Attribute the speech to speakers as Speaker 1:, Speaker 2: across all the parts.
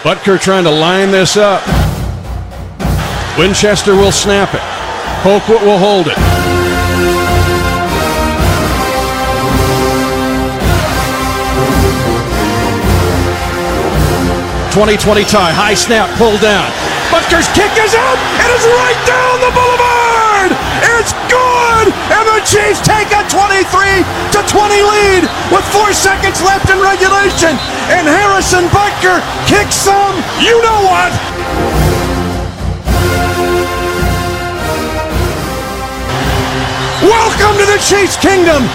Speaker 1: Butker trying to line this up. Winchester will snap it. Colquitt will hold it. .2020 tie, high snap, pulled down. Butker's kick is out. It is right down the boulevard. It's good, and the Chiefs take a 23-20 lead with 4 seconds left in regulation. And Harrison Butker kicks some. You know what? Welcome to the Chiefs Kingdom.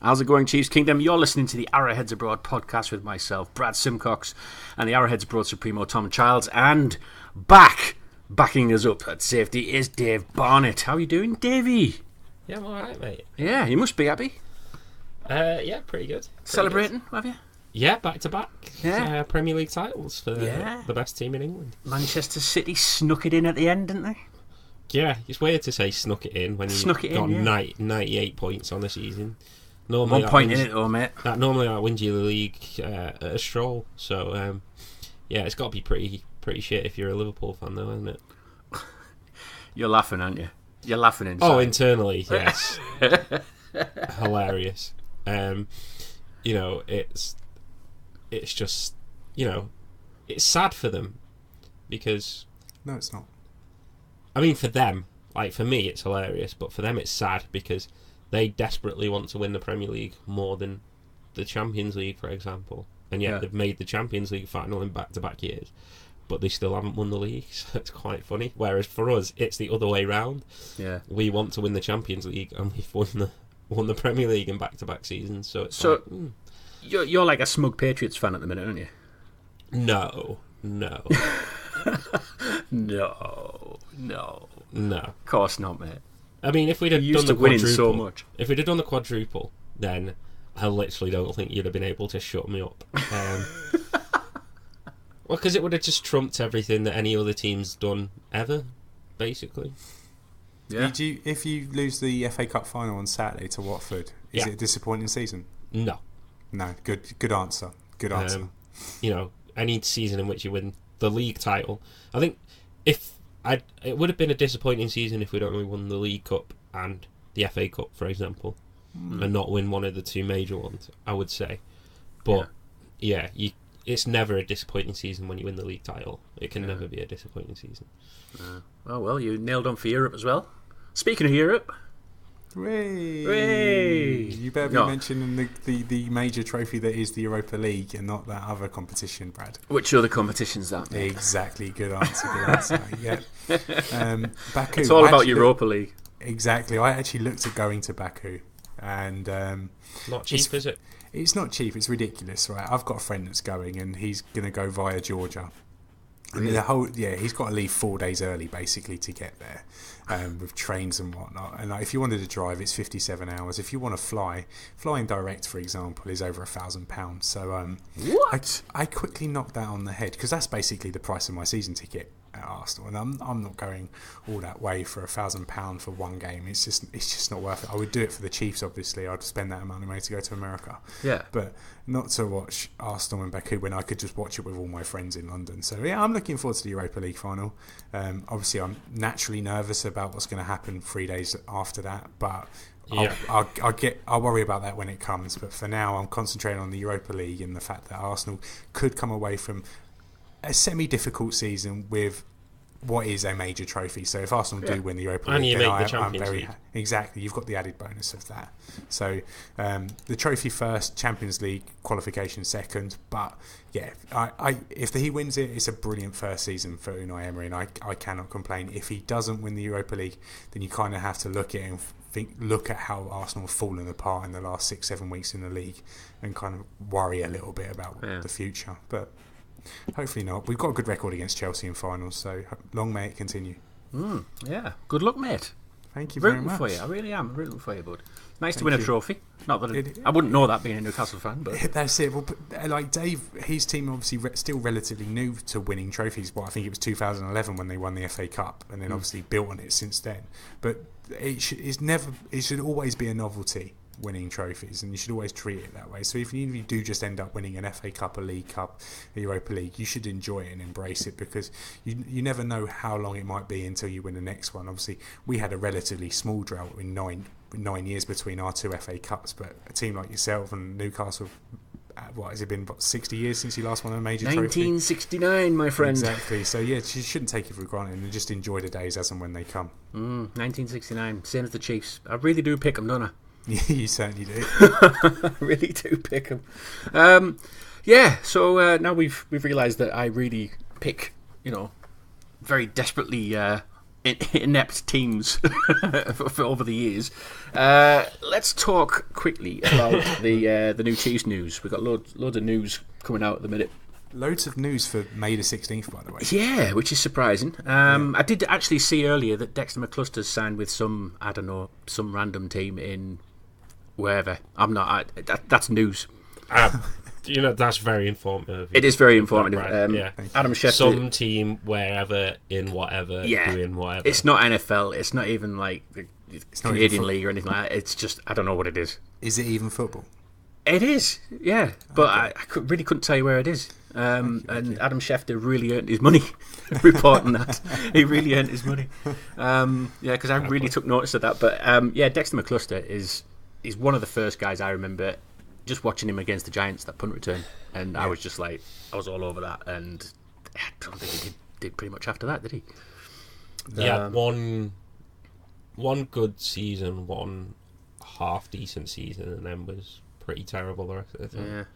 Speaker 2: How's it going, Chiefs Kingdom? You're listening to the Arrowheads Abroad podcast with myself, Brad Simcox, and the Arrowheads Abroad Supremo, Tom Childs. And backing us up at safety is Dave Barnett. How are you doing, Davey?
Speaker 3: Yeah, I'm alright, mate.
Speaker 2: Yeah, you must be happy.
Speaker 3: Yeah, pretty good.
Speaker 2: Celebrating, have you?
Speaker 3: Yeah, back to back.
Speaker 2: Yeah.
Speaker 3: Premier League titles for the best team in England.
Speaker 2: Manchester City snuck it in at the end, didn't they?
Speaker 3: Yeah, it's weird to say snuck it in when you've got 98 points on the season. Normally
Speaker 2: 1 point in it though, mate.
Speaker 3: Normally that wins you the league at a stroll. So, yeah, it's got to be pretty shit if you're a Liverpool fan though, isn't it?
Speaker 2: You're laughing, aren't you? You're laughing inside.
Speaker 3: Oh, internally, yes. Hilarious. You know, it's just, you know, it's sad for them because...
Speaker 4: No, it's not.
Speaker 3: I mean, for them, like for me, it's hilarious, but for them it's sad because they desperately want to win the Premier League more than the Champions League, for example. And yet they've made the Champions League final in back-to-back years, but they still haven't won the league, so it's quite funny. Whereas for us, it's the other way round. Yeah, we want to win the Champions League, and we've won the Premier League in back-to-back seasons. So it's
Speaker 2: you're like a smug Patriots fan at the minute, aren't you?
Speaker 3: No.
Speaker 2: No. Of course not, mate.
Speaker 3: I mean, if we'd have done the quadruple, if we'd have done the quadruple, then I literally don't think you'd have been able to shut me up. Well, because it would have just trumped everything that any other team's done ever, basically.
Speaker 4: Yeah. If you lose the FA Cup final on Saturday to Watford, is it a disappointing season?
Speaker 3: No.
Speaker 4: Good answer. Good answer.
Speaker 3: You know, any season in which you win the league title, I think it would have been a disappointing season if we'd only won the League Cup and the FA Cup, for example, and not win one of the two major ones, I would say. But it's never a disappointing season when you win the league title. It can never be a disappointing season.
Speaker 2: Oh well, you nailed on for Europe as well. Speaking of Europe,
Speaker 4: Hooray! You better be mentioning the major trophy that is the Europa League and not that other competition, Brad.
Speaker 2: Which other competition's that?
Speaker 4: Exactly. Good answer. Yeah. Baku.
Speaker 2: It's all about Europa League.
Speaker 4: Exactly. I actually looked at going to Baku, and
Speaker 3: not cheap, is it?
Speaker 4: It's not cheap. It's ridiculous, right? I've got a friend that's going, and he's going to go via Georgia. Really? He's got to leave 4 days early basically to get there, with trains and whatnot. And if you wanted to drive, it's 57 hours. If you want to flying direct, for example, is over £1,000. So
Speaker 2: what?
Speaker 4: I quickly knocked that on the head because that's basically the price of my season ticket at Arsenal, and I'm not going all that way for £1,000 for one game. It's just not worth it. I would do it for the Chiefs, obviously. I'd spend that amount of money to go to America.
Speaker 2: Yeah, but
Speaker 4: not to watch Arsenal and Baku when I could just watch it with all my friends in London. So yeah, I'm looking forward to the Europa League final. Obviously, I'm naturally nervous about what's going to happen 3 days after that, but I'll worry about that when it comes. But for now, I'm concentrating on the Europa League and the fact that Arsenal could come away from a semi-difficult season with what is a major trophy. So if Arsenal do win the Europa League, then I'm very happy. Exactly, you've got the added bonus of that. So the trophy first, Champions League qualification second. But yeah, if he wins it, it's a brilliant first season for Unai Emery, and I cannot complain. If he doesn't win the Europa League, then you kind of have to look at it and look at how Arsenal have fallen apart in the last 6-7 weeks in the league, and kind of worry a little bit about the future. But hopefully not. We've got a good record against Chelsea in finals, so long may it continue.
Speaker 2: Yeah, good luck, mate.
Speaker 4: Thank you very much.
Speaker 2: Rooting for you, I really am rooting for you, bud. Nice to win a trophy. Not that I wouldn't know that being a Newcastle fan, but
Speaker 4: that's it. Well, like Dave, his team obviously still relatively new to winning trophies. I think it was 2011 when they won the FA Cup, and then obviously built on it since then. But it should always be a novelty. winning trophies, and you should always treat it that way. So if you do just end up winning an FA Cup, a League Cup, a Europa League, you should enjoy it and embrace it, because you never know how long it might be until you win the next one. Obviously, we had a relatively small drought in 9 years between our 2 FA Cups, but a team like yourself and Newcastle, what has it been, 60 years since you last won a major trophy?
Speaker 2: 1969, my friend.
Speaker 4: Exactly. So yeah, you shouldn't take it for granted and just enjoy the days as and when they come.
Speaker 2: 1969, same as the Chiefs. I really do pick them, don't I?
Speaker 4: You certainly do.
Speaker 2: I really do pick them. So now we've realised that I really pick, very desperately inept teams for over the years. Let's talk quickly about the new Chiefs news. We've got loads of news coming out at the minute.
Speaker 4: Loads of news for May the 16th, by the way.
Speaker 2: Yeah, which is surprising. I did actually see earlier that Dexter McCluster's signed with some random team in wherever. I'm not. That's news.
Speaker 3: That's very informative.
Speaker 2: It is very informative.
Speaker 3: Right.
Speaker 2: Adam Schefter.
Speaker 3: Some team wherever in whatever doing whatever.
Speaker 2: It's not NFL. It's not even like the Canadian League or anything like that. It's just, I don't know what it is.
Speaker 4: Is it even football?
Speaker 2: It is, yeah. But I really couldn't tell you where it is. And Adam Schefter really earned his money reporting that. He really earned his money. Because I really took notice of that. But Dexter McCluster is one of the first guys I remember just watching him against the Giants, that punt return. And I was just like, I was all over that. And I don't think he did pretty much after that, did he?
Speaker 3: Yeah, one good season, one half decent season, and then was pretty terrible the rest of the time.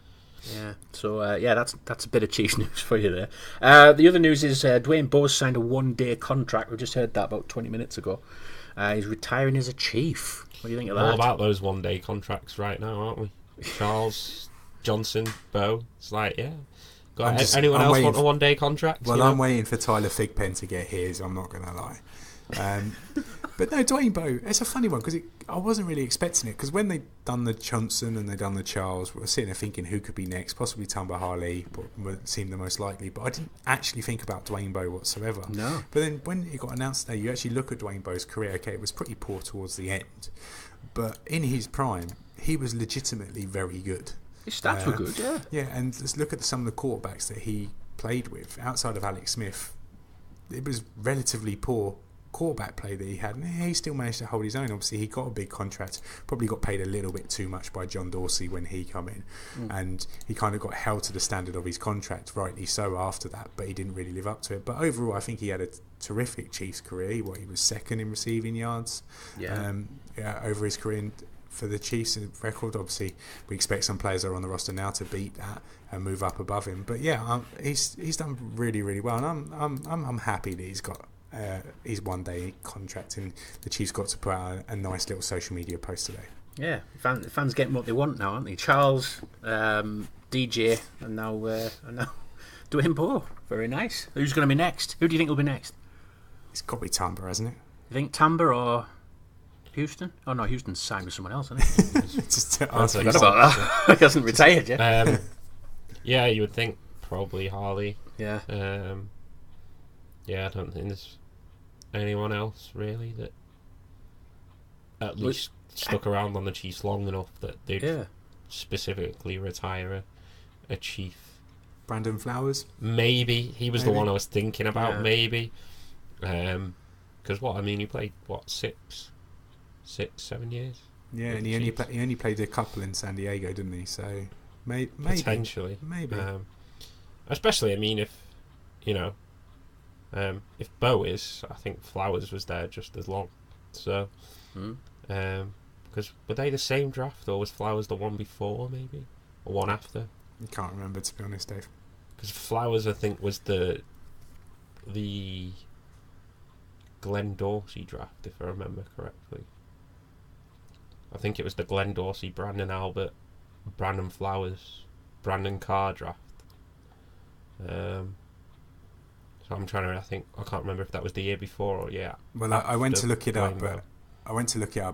Speaker 2: Yeah. So that's a bit of Chiefs news for you there. The other news is Dwayne Bowe signed a 1-day contract. We just heard that about 20 minutes ago. He's retiring as a Chief. What do you think of that?
Speaker 3: All about those 1-day contracts right now, aren't we? Charles, Johnson, Bowe. It's like, yeah. Anyone else want a 1-day contract?
Speaker 4: Well, I'm waiting for Tyler Thigpen to get his, I'm not going to lie. But no, Dwayne Bowe, it's a funny one, because I wasn't really expecting it, because when they done the Johnson and they done the Charles, we were sitting there thinking who could be next, possibly Tamba Harley seemed the most likely, but I didn't actually think about Dwayne Bowe whatsoever.
Speaker 2: No.
Speaker 4: But then when it got announced today, you actually look at Dwayne Bowe's career, okay, it was pretty poor towards the end, but in his prime, he was legitimately very good.
Speaker 2: His stats were good, yeah.
Speaker 4: Yeah, and let's look at some of the quarterbacks that he played with. Outside of Alex Smith, it was relatively poor quarterback play that he had, and he still managed to hold his own. Obviously, he got a big contract, probably got paid a little bit too much by John Dorsey when he come in, and he kind of got held to the standard of his contract, rightly so, after that, but he didn't really live up to it. But overall, I think he had a terrific Chiefs career. He was second in receiving yards over his career. For the Chiefs record, obviously, we expect some players that are on the roster now to beat that and move up above him. But yeah, he's done really, really well, and I'm happy that he's got his 1-day contract, and the Chiefs got to put out a nice little social media post today.
Speaker 2: Yeah, fans getting what they want now, aren't they? Charles, DJ, and now Dwayne Bowe. Very nice. Who's going to be next? Who do you think will be next?
Speaker 4: It's got to be Tamba, hasn't it?
Speaker 2: You think Tamba or Houston? Oh no, Houston's signed with someone else, isn't he?
Speaker 4: Just
Speaker 2: I forgot about that. He hasn't retired yet.
Speaker 3: Yeah, you would think probably Harley.
Speaker 2: Yeah.
Speaker 3: I don't think there's anyone else really that at least stuck around on the Chiefs long enough that they'd specifically retire a Chief.
Speaker 4: Brandon Flowers?
Speaker 3: Maybe. He was the one I was thinking about, maybe. Because he played, 6-7 years? Yeah, and
Speaker 4: he only played a couple in San Diego, didn't he? So maybe.
Speaker 3: Potentially.
Speaker 4: Maybe.
Speaker 3: Especially, if Bowe is, I think Flowers was there just as long. So, because were they the same draft, or was Flowers the one before, maybe? Or one after?
Speaker 4: I can't remember, to be honest, Dave.
Speaker 3: Because Flowers, I think, was the Glenn Dorsey draft, if I remember correctly. I think it was the Glenn Dorsey, Brandon Albert, Brandon Flowers, Brandon Carr draft. So I'm trying to. I can't remember if that was the year before or
Speaker 4: Well, I went to look it up,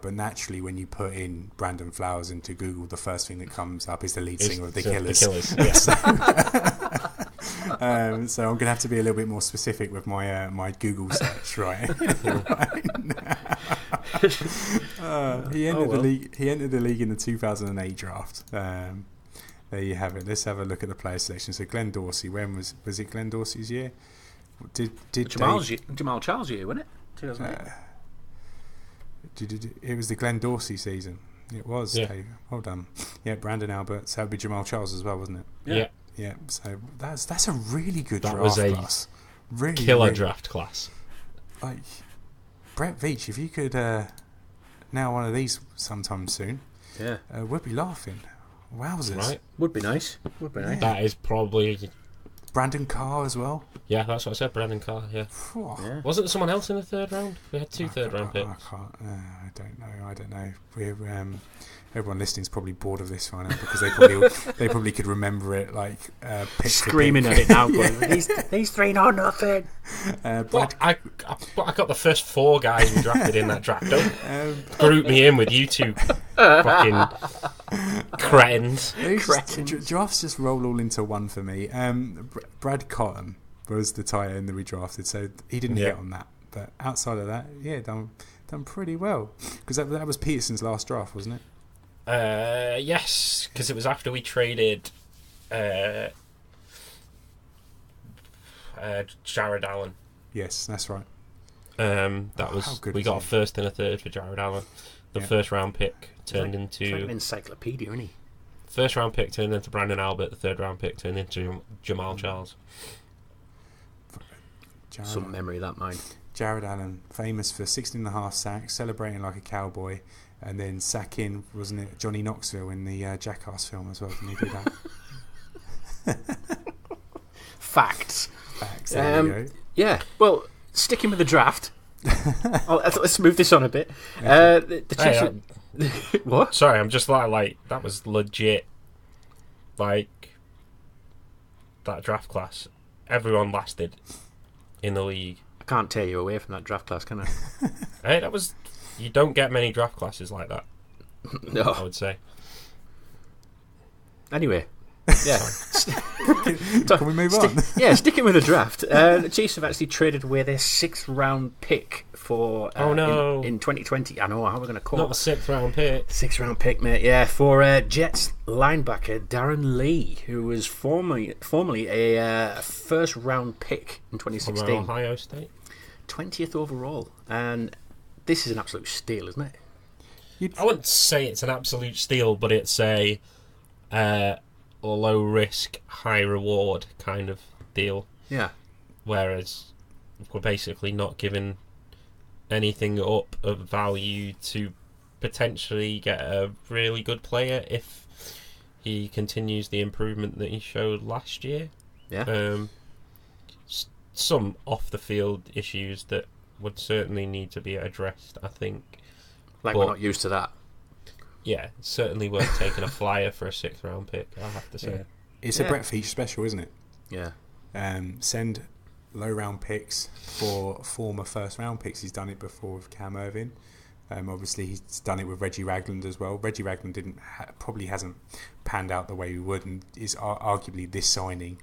Speaker 4: but naturally, when you put in Brandon Flowers into Google, the first thing that comes up is the lead singer of The Killers. So I'm going to have to be a little bit more specific with my Google search, right? He entered the league. He entered the league in the 2008 draft. There you have it. Let's have a look at the player selection. So Glenn Dorsey. When was it? Glenn Dorsey's year? Did
Speaker 2: Jamal Charles' year, wasn't it? 2008.
Speaker 4: It was the Glenn Dorsey season. It was.
Speaker 3: Yeah.
Speaker 4: Dave. Well done. Yeah, Brandon Albert. So that would be Jamal Charles as well, wasn't it?
Speaker 3: Yeah.
Speaker 4: Yeah. So that's a really good
Speaker 3: That
Speaker 4: draft
Speaker 3: was a
Speaker 4: class. Really
Speaker 3: killer
Speaker 4: really,
Speaker 3: draft class.
Speaker 4: Like Brett Veach, if you could now one of these sometime soon, we'd be laughing. Wowzers!
Speaker 3: Right.
Speaker 2: Would be nice.
Speaker 4: Yeah.
Speaker 3: That is probably.
Speaker 4: Brandon Carr as well.
Speaker 3: Yeah, that's what I said. Brandon Carr. Yeah.
Speaker 2: Yeah.
Speaker 3: Wasn't there someone else in the third round? We had two third round picks.
Speaker 4: I don't know. We're everyone listening's probably bored of this right now because they probably could remember it like pick
Speaker 2: Screaming at it now. These three know nothing.
Speaker 3: But I got the first four guys we drafted in that draft. Don't group me in with you two fucking cretins.
Speaker 4: Drafts just roll all into one for me. Brad Cotton was the tight end that we drafted, so he didn't hit on that. But outside of that, done pretty well because that was Peterson's last draft, wasn't it?
Speaker 3: Yes, because it was after we traded Jared Allen.
Speaker 4: Yes, that's right.
Speaker 3: That was we got a first and a third for Jared Allen. The first round pick turned into
Speaker 2: It's like an encyclopedia, isn't he?
Speaker 3: First round pick turned into Brandon Albert. The third round pick turned into Jamal Charles.
Speaker 2: Some memory of that, mine.
Speaker 4: Jared Allen, famous for 16.5 sacks, celebrating like a cowboy, and then sacking, wasn't it, Johnny Knoxville in the Jackass film as well? Didn't he do that?
Speaker 2: Facts.
Speaker 4: There you go.
Speaker 2: Yeah. Well, sticking with the draft. Let's move this on a bit. The Chiefs. What?
Speaker 3: Sorry, I'm just like that was legit. Like that draft class, everyone lasted in the league.
Speaker 2: I can't tear you away from that draft class, can I?
Speaker 3: Hey, that was. You don't get many draft classes like that.
Speaker 2: No.
Speaker 3: I would say.
Speaker 2: Anyway. Yeah.
Speaker 4: Can we move on?
Speaker 2: Sticking with the draft. The Chiefs have actually traded away their 6th round pick for in 2020. I know how we're going to call
Speaker 3: Not a 6th round pick.
Speaker 2: 6th round pick, mate. Yeah, for Jets linebacker Darron Lee, who was formerly a 1st round pick in 2016.
Speaker 3: From Ohio State.
Speaker 2: 20th overall, and this is an absolute steal, isn't it?
Speaker 3: I wouldn't say it's an absolute steal, but it's a low risk, high reward kind of deal.
Speaker 2: Yeah.
Speaker 3: Whereas we're basically not giving anything up of value to potentially get a really good player if he continues the improvement that he showed last year.
Speaker 2: Yeah.
Speaker 3: Some off the field issues that would certainly need to be addressed, I think.
Speaker 2: We're not used to that.
Speaker 3: Yeah, certainly worth taking a flyer for a 6th round pick, I have to say.
Speaker 4: Yeah. It's a Brett Veach special, isn't it?
Speaker 2: Yeah.
Speaker 4: Send low round picks for former 1st round picks. He's done it before with Cam Irvin. Obviously, he's done it with Reggie Ragland as well. Reggie Ragland probably hasn't panned out the way we would, and is arguably this signing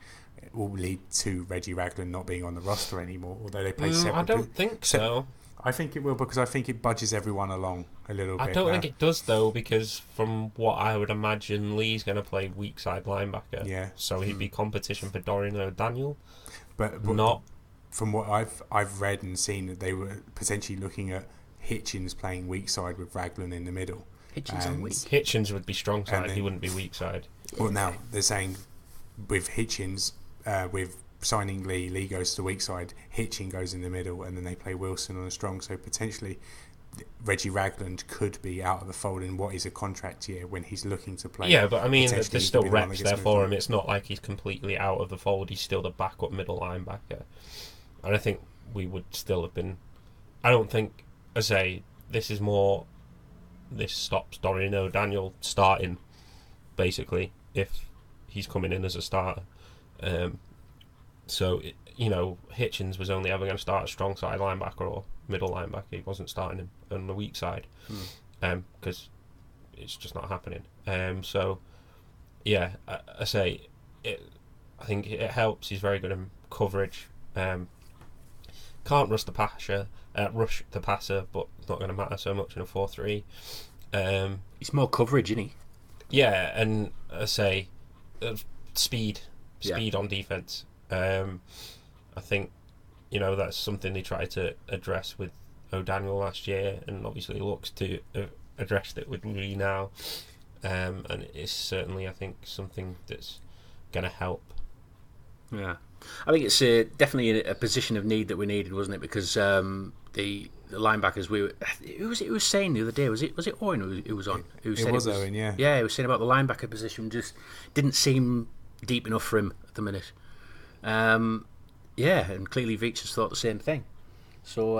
Speaker 4: will lead to Reggie Ragland not being on the roster anymore, although they play separately.
Speaker 3: I don't think so.
Speaker 4: I think it will, because I think it budges everyone along a little bit.
Speaker 3: I don't think it does, though, because from what I would imagine, Lee's going to play weak side linebacker.
Speaker 4: Yeah.
Speaker 3: So he'd be competition for Dorian O'Daniel.
Speaker 4: But
Speaker 3: not.
Speaker 4: From what I've read and seen, that they were potentially looking at Hitchens playing weak side with Ragland in the middle.
Speaker 3: Hitchens would be strong side. He wouldn't be weak side.
Speaker 4: Well, now they're saying with Hitchens, with signing Lee goes to the weak side, Hitchin goes in the middle, and then they play Wilson on the strong. So potentially Reggie Ragland could be out of the fold in what is a contract year when he's looking to play.
Speaker 3: Yeah, but I mean, there's still reps there for him. It's not like he's completely out of the fold. He's still the backup middle linebacker. And I think we would still have been... I don't think, as this stops Dorian O'Daniel starting, basically, if he's coming in as a starter. So, Hitchens was only ever going to start a strong side linebacker or middle linebacker. He wasn't starting him on the weak side because it's just not happening. So, yeah, I think it helps. He's very good in coverage. can't rush the passer, but it's not going to matter so much in a 4-3.
Speaker 2: It's more coverage, isn't he?
Speaker 3: Yeah, and I say speed on defense. I think that's something they tried to address with O'Daniel last year, and obviously looks to address it with Lee now. And it's certainly, I think, something that's going to help.
Speaker 2: Yeah, I think it's definitely a position of need that we needed, wasn't it? Because the linebackers, who was saying the other day? Was it Owen who was on?
Speaker 4: It was Owen, yeah.
Speaker 2: Yeah, he was saying about the linebacker position just didn't seem deep enough for him at the minute. Yeah, and clearly Veach has thought the same thing. So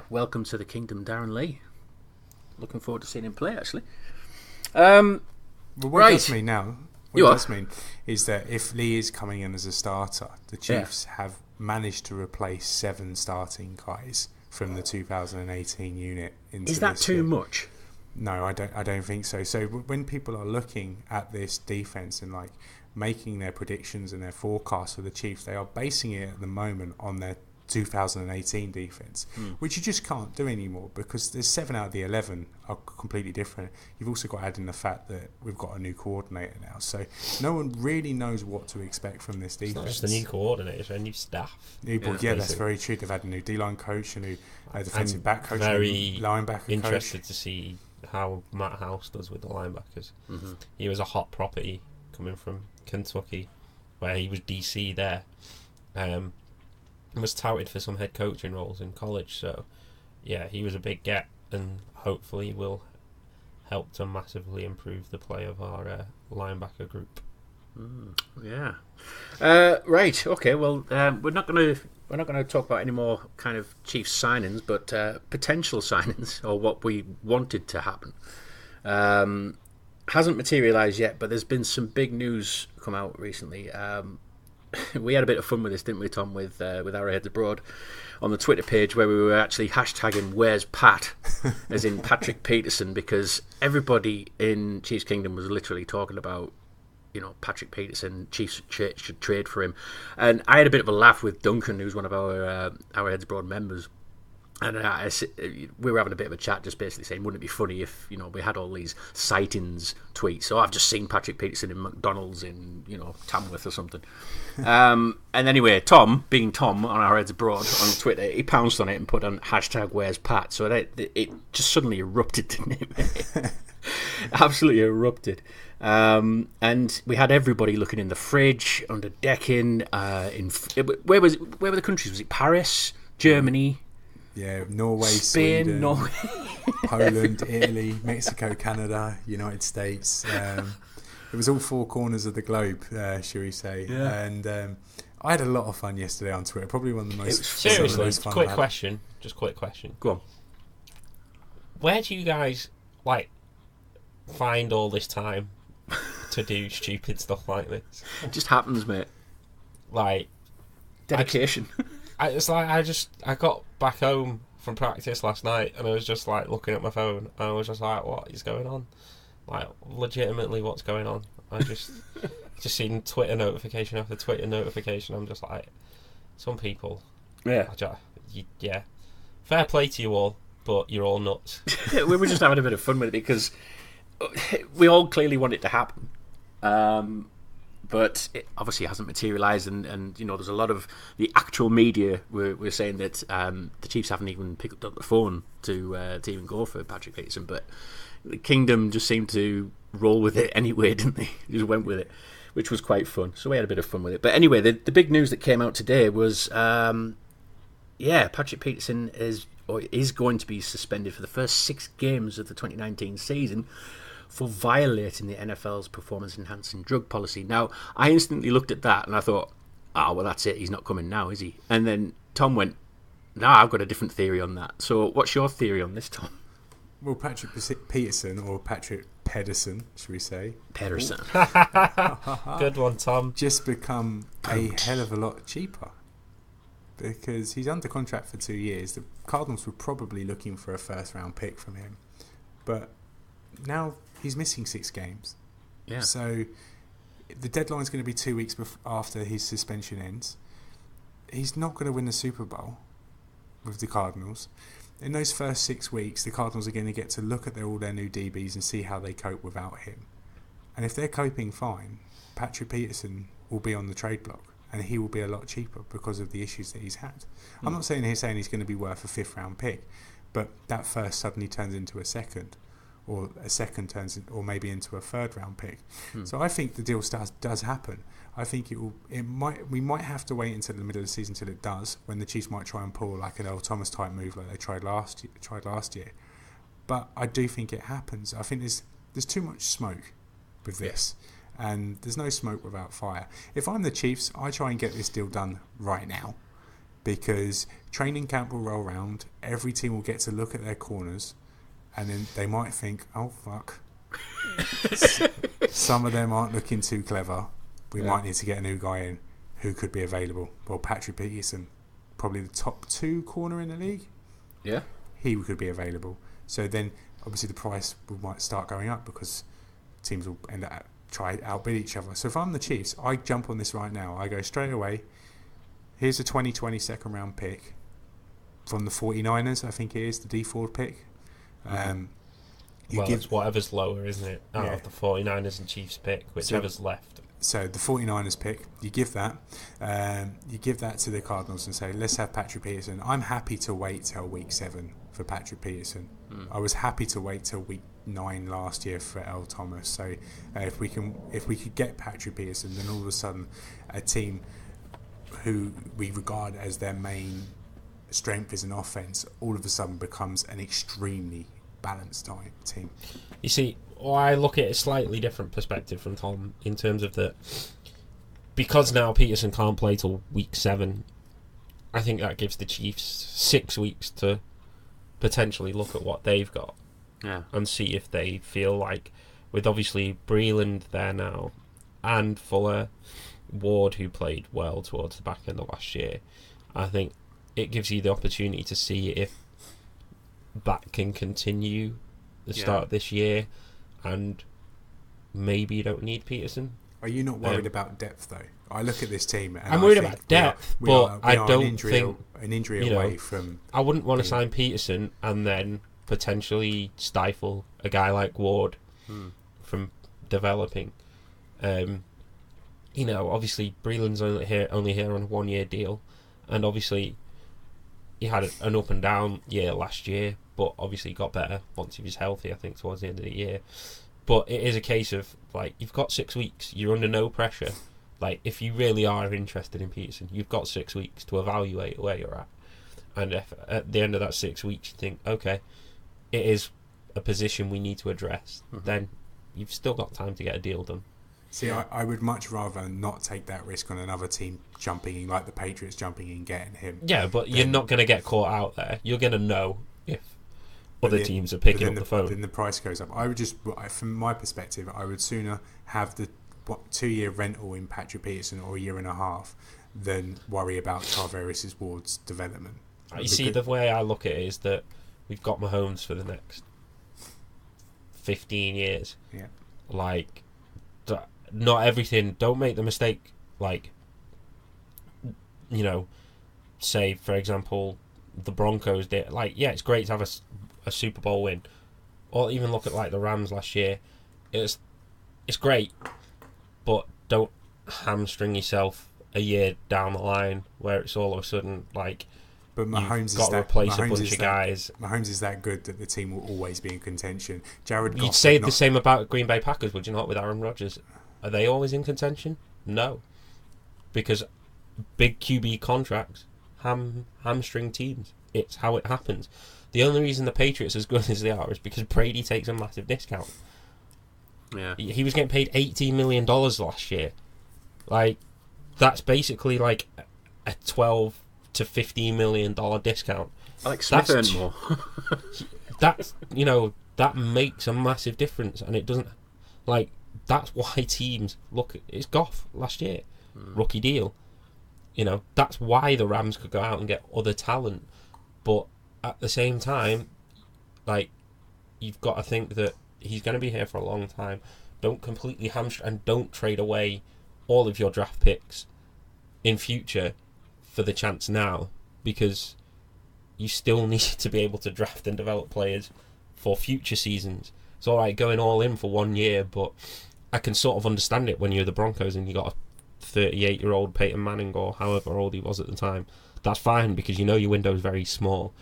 Speaker 2: welcome to the kingdom, Darron Lee. Looking forward to seeing him play, actually.
Speaker 4: Well, what
Speaker 2: right.
Speaker 4: it does mean now, is that if Lee is coming in as a starter, the Chiefs have managed to replace 7 starting guys from the 2018 unit.
Speaker 2: Is that too much?
Speaker 4: No, I don't think so. So when people are looking at this defense and like making their predictions and their forecasts for the Chiefs, they are basing it at the moment on their 2018 defense, which you just can't do anymore because there's 7 out of the 11 are completely different. You've also got to add in the fact that we've got a new coordinator now, so no one really knows what to expect from this defense.
Speaker 3: It's not just a new coordinator, it's a new staff.
Speaker 4: That's very true. They've had a new D-line coach, a new defensive back coach,
Speaker 3: very
Speaker 4: linebacker
Speaker 3: interested
Speaker 4: coach.
Speaker 3: To see how Matt House does with the linebackers. He was a hot property coming from Kentucky, where he was DC there. Was touted for some head coaching roles in college, so yeah, he was a big get, and hopefully will help to massively improve the play of our linebacker group.
Speaker 2: Right. Okay. Well, we're not going to talk about any more kind of Chiefs signings, but potential signings or what we wanted to happen hasn't materialised yet. But there's been some big news come out recently. We had a bit of fun with this, didn't we, Tom, with Arrowheads Abroad on the Twitter page, where we were actually hashtagging "Where's Pat?" as in Patrick Peterson, because everybody in Chiefs Kingdom was literally talking about, Patrick Peterson. Chiefs should trade for him, and I had a bit of a laugh with Duncan, who's one of our Arrowheads Abroad members. And we were having a bit of a chat, just basically saying, wouldn't it be funny if we had all these sightings tweets? So I've just seen Patrick Peterson in McDonald's in Tamworth or something. And anyway, Tom, being Tom on Our Heads Abroad on Twitter, he pounced on it and put on hashtag Where's Pat. So it just suddenly erupted, didn't it? Absolutely erupted. And we had everybody looking in the fridge, under decking. Where were the countries? Was it Paris, Germany?
Speaker 4: Yeah, Norway,
Speaker 2: Spain,
Speaker 4: Sweden, Poland, Italy, Mexico, Canada, United States. It was all 4 corners of the globe, shall we say. Yeah. And I had a lot of fun yesterday on Twitter. Probably one of the most...
Speaker 3: Seriously,
Speaker 4: fun
Speaker 3: quick question.
Speaker 2: Go on.
Speaker 3: Where do you guys, find all this time to do stupid stuff like this?
Speaker 2: It just happens, mate. Dedication.
Speaker 3: I got back home from practice last night and I was just looking at my phone and I was just what is going on? Legitimately, what's going on? I just seen Twitter notification after Twitter notification. I'm just some people.
Speaker 2: Yeah.
Speaker 3: Fair play to you all, but you're all nuts.
Speaker 2: We were just having a bit of fun with it because we all clearly want it to happen. But it obviously hasn't materialised, and there's a lot of the actual media we're saying that the Chiefs haven't even picked up the phone to even go for Patrick Peterson, but the Kingdom just seemed to roll with it anyway, didn't they? Just went with it, which was quite fun. So we had a bit of fun with it. But anyway, the big news that came out today was, Patrick Peterson is going to be suspended for the first 6 games of the 2019 season for violating the NFL's performance-enhancing drug policy. Now, I instantly looked at that and I thought, well, that's it. He's not coming now, is he? And then Tom went, no, I've got a different theory on that. So what's your theory on this, Tom?
Speaker 4: Well, Patrick Peterson, or Patrick Pedersen, should we say?
Speaker 2: Pedersen.
Speaker 3: Good one, Tom.
Speaker 4: Just become a hell of a lot cheaper. Because he's under contract for 2 years. The Cardinals were probably looking for a first-round pick from him. But now he's missing 6 games.
Speaker 2: Yeah.
Speaker 4: So the deadline's going to be 2 weeks after his suspension ends. He's not going to win the Super Bowl. with the Cardinals. In those first 6 weeks, the Cardinals are going to get to look at all their new DBs and see how they cope without him. And if they're coping fine, Patrick Peterson will be on the trade block, and he will be a lot cheaper because of the issues that he's had. I'm not saying he's going to be worth a 5th round pick, but that first suddenly turns into a second, or a second or maybe into a 3rd round pick. So I think the deal does happen. I think we might have to wait until the middle of the season till it does, when the Chiefs might try and pull like an Earl Thomas type move like they tried last year. But I do think it happens. I think there's too much smoke with this, and there's no smoke without fire. If I'm the Chiefs, I try and get this deal done right now, because training camp will roll around, every team will get to look at their corners, and then they might think, oh fuck, some of them aren't looking too clever. We might need to get a new guy in who could be available. Well, Patrick Peterson, probably the top 2 corner in the league.
Speaker 2: Yeah.
Speaker 4: He could be available. So then, obviously, the price might start going up because teams will end up try outbid each other. So if I'm the Chiefs, I jump on this right now. I go straight away. Here's a 2020 second round pick from the 49ers, I think it is, the D4 pick.
Speaker 3: It's whatever's lower, isn't it? Out of the 49ers and Chiefs pick, whichever's left.
Speaker 4: So the 49ers pick, you give that to the Cardinals and say, let's have Patrick Peterson. I'm happy to wait till week 7 for Patrick Peterson. I was happy to wait till week 9 last year for Earl Thomas. So if we could get Patrick Peterson, then all of a sudden a team who we regard as their main strength is an offense, all of a sudden becomes an extremely balanced type team.
Speaker 3: You see, I look at it a slightly different perspective from Tom in terms of that, because now Peterson can't play till week 7. I think that gives the Chiefs 6 weeks to potentially look at what they've got and see if they feel like, with obviously Breland there now and Fuller, Ward, who played well towards the back end of last year, I think it gives you the opportunity to see if that can continue the start of this year, and maybe you don't need Peterson.
Speaker 4: Are you not worried about depth though? I look at this team and
Speaker 3: I'm worried about depth, but I don't think
Speaker 4: an injury away from.
Speaker 3: I wouldn't want to sign Peterson and then potentially stifle a guy like Ward from developing. Obviously Breland's only here on a 1-year deal, and obviously he had an up and down year last year, but obviously got better once he was healthy, I think, towards the end of the year. But it is a case of, like, you've got 6 weeks, you're under no pressure. Like, if you really are interested in Peterson, you've got 6 weeks to evaluate where you're at. And if at the end of that 6 weeks you think, okay, it is a position we need to address, then you've still got time to get a deal done.
Speaker 4: See, I would much rather not take that risk on another team jumping in, like the Patriots jumping in, getting him.
Speaker 3: Yeah, but you're not going to get caught out there. You're going to know if other teams are picking up the phone.
Speaker 4: Then the price goes up. I would from my perspective, I would sooner have the 2-year rental in Patrick Peterson or a year and a half than worry about Tarvaris Ward's development.
Speaker 3: You see, the way I look at it is that we've got Mahomes for the next 15 years.
Speaker 4: Yeah.
Speaker 3: Like, not everything. Don't make the mistake, like, say, for example, the Broncos did. Like, yeah, it's great to have a Super Bowl win. Or even look at, like, the Rams last year. It's great, but don't hamstring yourself a year down the line where it's all of a sudden, like,
Speaker 4: but Mahomes
Speaker 3: you've got to replace a bunch of guys.
Speaker 4: Mahomes is that good that the team will always be in contention.
Speaker 3: You'd say the same about Green Bay Packers, would you not, with Aaron Rodgers? Are they always in contention? No. Because big QB contracts hamstring teams. It's how it happens. The only reason the Patriots are as good as they are is because Brady takes a massive discount.
Speaker 2: Yeah.
Speaker 3: He was getting paid $18 million last year. Like, that's basically like a $12 to $15 million discount.
Speaker 2: Alex Smith earned more.
Speaker 3: That makes a massive difference, and it doesn't, like, that's why teams look. It's Goff last year, rookie deal. That's why the Rams could go out and get other talent, but at the same time, like, you've got to think that he's going to be here for a long time. Don't completely hamstring, and don't trade away all of your draft picks in future for the chance now, because you still need to be able to draft and develop players for future seasons. It's all right going all in for 1 year, but I can sort of understand it when you're the Broncos and you got a 38-year-old Peyton Manning or however old he was at the time. That's fine because you know your window's very small,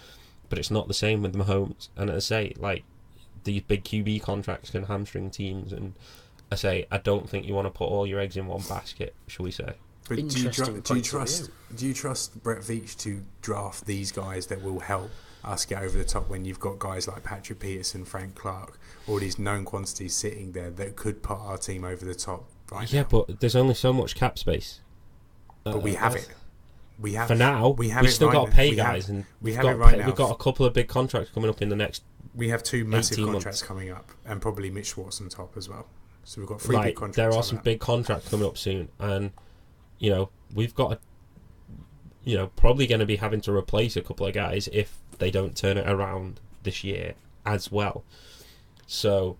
Speaker 3: but it's not the same with Mahomes. And as I say, like, these big QB contracts can hamstring teams, and I don't think you want to put all your eggs in one basket, shall we say.
Speaker 4: But do you trust Brett Veach to draft these guys that will help us get over the top when you've got guys like Patrick Peterson, Frank Clark, all these known quantities sitting there that could put our team over the top right now?
Speaker 3: Yeah, but there's only so much cap space.
Speaker 4: But we have it. We have
Speaker 3: for now.
Speaker 4: We
Speaker 3: still got to pay guys, and we've got a couple of big contracts coming up in the next.
Speaker 4: We have 2 massive contracts
Speaker 3: months.
Speaker 4: Coming up, and probably Mitch Schwartz on top as well. So we've got 3 big contracts.
Speaker 3: There are some big contracts coming up soon, and we've got probably going to be having to replace a couple of guys if they don't turn it around this year as well. So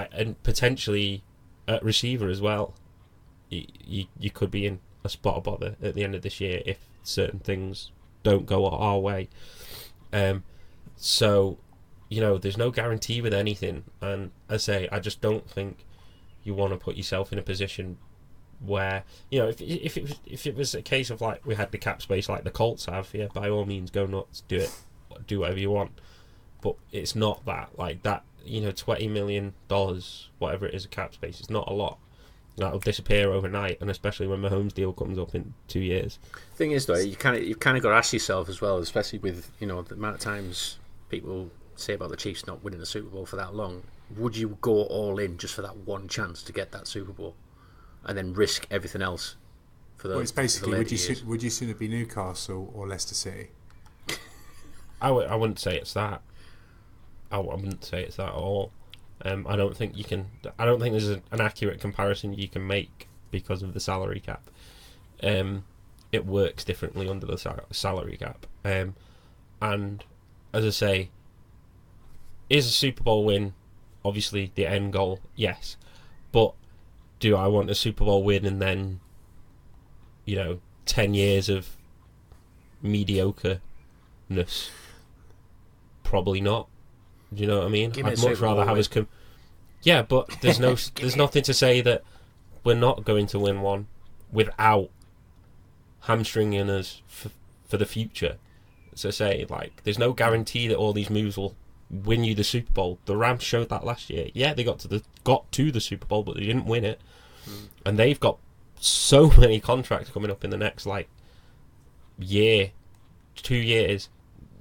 Speaker 3: and potentially at receiver as well, you could be in a spot of bother at the end of this year if certain things don't go our way. So there's no guarantee with anything, and I just don't think you want to put yourself in a position where if it was a case of like we had the cap space like the Colts have, yeah, by all means go nuts, do whatever you want, but it's not that like that. $20 million, whatever it is, a cap space, it's not a lot. That'll disappear overnight, and especially when Mahomes' deal comes up in 2 years.
Speaker 2: Thing is, though, you've kind of got to ask yourself as well, especially with the amount of times people say about the Chiefs not winning the Super Bowl for that long. Would you go all in just for that one chance to get that Super Bowl, and then risk everything else for the?
Speaker 4: Well, it's basically would you sooner be Newcastle or Leicester City?
Speaker 3: I wouldn't say it's that. I wouldn't say it's that at all. I don't think you can. I don't think there's an accurate comparison you can make because of the salary cap. It works differently under the salary cap. And as I say, is a Super Bowl win obviously the end goal? Yes, but do I want a Super Bowl win and then 10 years of mediocreness? Probably not. Do you know what I mean? I'd much rather have us come. Yeah, but there's nothing to say that we're not going to win one without hamstringing us for the future. So there's no guarantee that all these moves will win you the Super Bowl. The Rams showed that last year. Yeah, they got to the Super Bowl, but they didn't win it. And they've got so many contracts coming up in the next year, 2 years.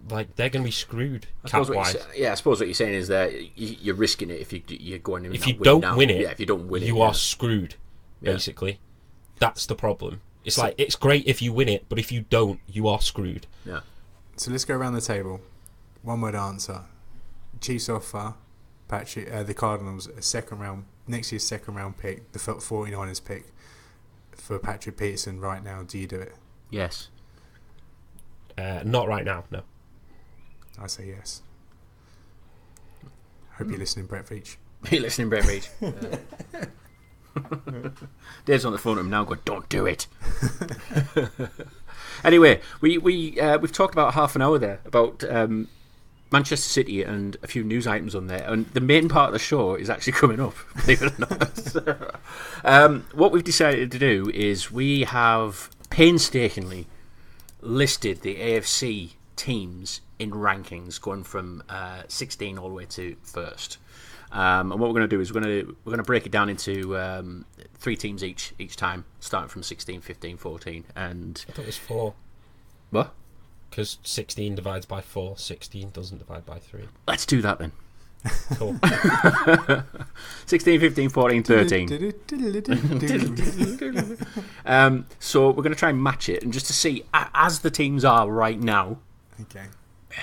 Speaker 3: They're going to be screwed cap-wise.
Speaker 2: I suppose what you're saying is that you're risking it if you're going in.
Speaker 3: If you don't win it,
Speaker 2: if you don't win it,
Speaker 3: you are screwed. Basically, that's the problem. It's it's great if you win it, but if you don't, you are screwed.
Speaker 2: Yeah.
Speaker 4: So let's go around the table. One word answer: Chiefs offer the Cardinals next year's second round pick, the 49ers pick for Patrick Peterson right now. Do you do it?
Speaker 2: Yes.
Speaker 3: Not right now. No.
Speaker 4: I say yes. Hope you're listening, Brett Veach.
Speaker 2: You're listening, Brett Veach. Dave's on the phone to him now going, don't do it. Anyway, we've talked about half an hour there about Manchester City and a few news items on there, and the main part of the show is actually coming up, believe it or not. What we've decided to do is we have painstakingly listed the AFC teams in rankings, going from 16 all the way to first. And what we're going to do is we're going to break it down into 3 teams each time, starting from 16, 15, 14, and
Speaker 3: I thought it was 4.
Speaker 2: What?
Speaker 3: Because 16 divides by 4, 16 doesn't divide by 3.
Speaker 2: Let's do that then.
Speaker 3: Cool.
Speaker 2: 16, 15, 14, 13. So we're going to try and match it, and just to see, as the teams are right now,
Speaker 4: okay,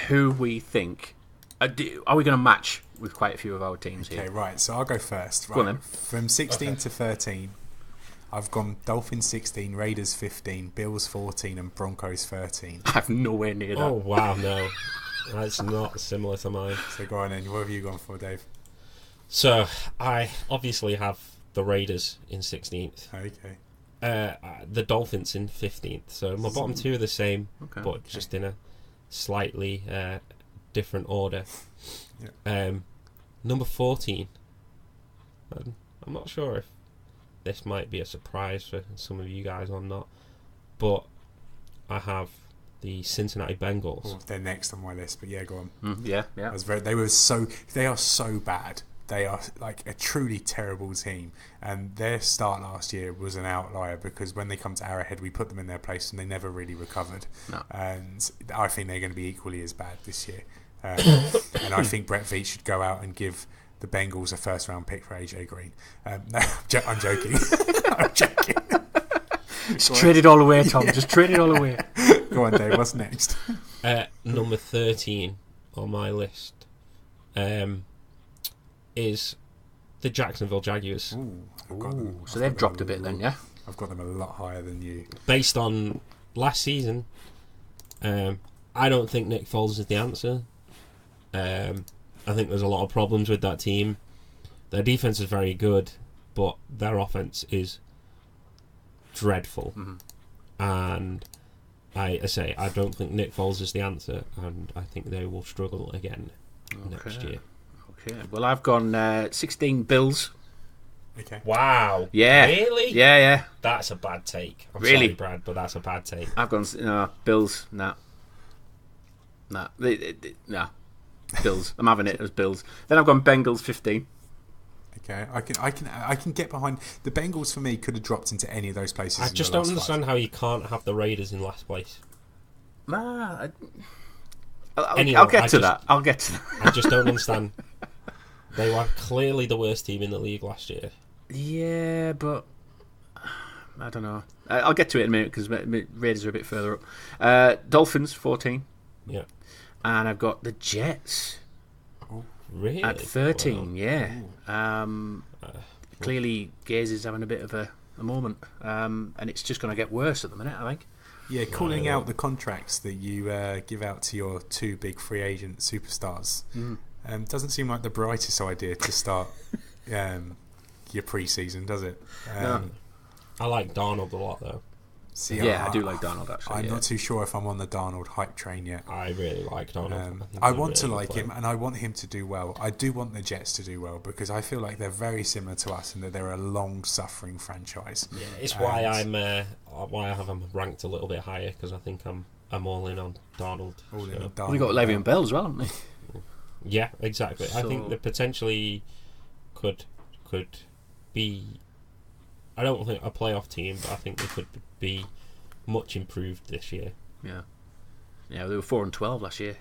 Speaker 2: who we think are we going to match with quite a few of our teams here.
Speaker 4: Okay, right. So I'll go first. Right.
Speaker 2: Go on then.
Speaker 4: From 16 to 13, I've gone Dolphins 16, Raiders 15, Bills 14, and Broncos 13.
Speaker 2: I have nowhere near that.
Speaker 3: Oh wow, no, that's not similar to mine.
Speaker 4: So go on then. What have you gone for, Dave?
Speaker 3: So I obviously have the Raiders in 16th.
Speaker 4: Okay.
Speaker 3: The Dolphins in 15th. So my bottom two are the same, but just in a slightly different order. Yeah. Number 14. I'm not sure if this might be a surprise for some of you guys or not, but I have the Cincinnati Bengals.
Speaker 4: Oh, they're next on my list, but yeah, go on.
Speaker 2: Yeah.
Speaker 4: They are so bad. They are like a truly terrible team, and their start last year was an outlier because when they come to Arrowhead, we put them in their place, and they never really recovered. No. And I think they're going to be equally as bad this year. And I think Brett Veach should go out and give the Bengals a first-round pick for AJ Green. No, I'm joking. I'm joking.
Speaker 2: Just trade it all away, Tom. Yeah. Just trade it all away.
Speaker 4: Go on, Dave. What's next?
Speaker 3: Number 13 on my list is the Jacksonville Jaguars.
Speaker 2: So they've dropped a bit then, yeah?
Speaker 4: I've got them a lot higher than you.
Speaker 3: Based on last season, I don't think Nick Foles is the answer. I think there's a lot of problems with that team. Their defense is very good, but their offense is dreadful. And I don't think Nick Foles is the answer, and I think they will struggle again next year.
Speaker 2: Okay, well, I've gone 16 Bills.
Speaker 3: Okay. Wow.
Speaker 2: Yeah.
Speaker 3: Really?
Speaker 2: Yeah.
Speaker 3: That's a bad take. I'm
Speaker 2: really?
Speaker 3: sorry, Brad, but that's a bad take.
Speaker 2: I've gone Bills. Nah. Bills. I'm having it as Bills. Then I've gone Bengals 15.
Speaker 4: Okay, I can get behind the Bengals. For me, could have dropped into any of those places.
Speaker 3: I just don't understand how you can't have the Raiders in last place.
Speaker 2: I'll get to that.
Speaker 3: I just don't understand. They were clearly the worst team in the league last year.
Speaker 2: Yeah, but I don't know. I'll get to it in a minute because Raiders are a bit further up. Dolphins 14.
Speaker 3: Yeah,
Speaker 2: and I've got the Jets.
Speaker 3: Really?
Speaker 2: At 13,
Speaker 3: wow.
Speaker 2: Yeah. Clearly, Gaze is having a bit of a moment, and it's just going to get worse at the minute, I think.
Speaker 4: Yeah, calling out the contracts that you give out to your two big free agent superstars doesn't seem like the brightest idea to start your pre-season, does it?
Speaker 3: No. I like Darnold a lot, though.
Speaker 2: I do like Darnold, actually.
Speaker 4: I'm not too sure if I'm on the Darnold hype train yet.
Speaker 3: I really like Darnold.
Speaker 4: I want to like him, and I want him to do well. I do want the Jets to do well because I feel like they're very similar to us in that they're a long-suffering franchise.
Speaker 3: Yeah, it's why I have them ranked a little bit higher because I think I'm all in on Darnold.
Speaker 4: All in on Darnold.
Speaker 2: Well, they got Le'Veon Bell as well, haven't they?
Speaker 3: Yeah, exactly. So I think they potentially could be. I don't think a playoff team, but I think they could be much improved this year.
Speaker 2: Yeah, they were 4-12 last year.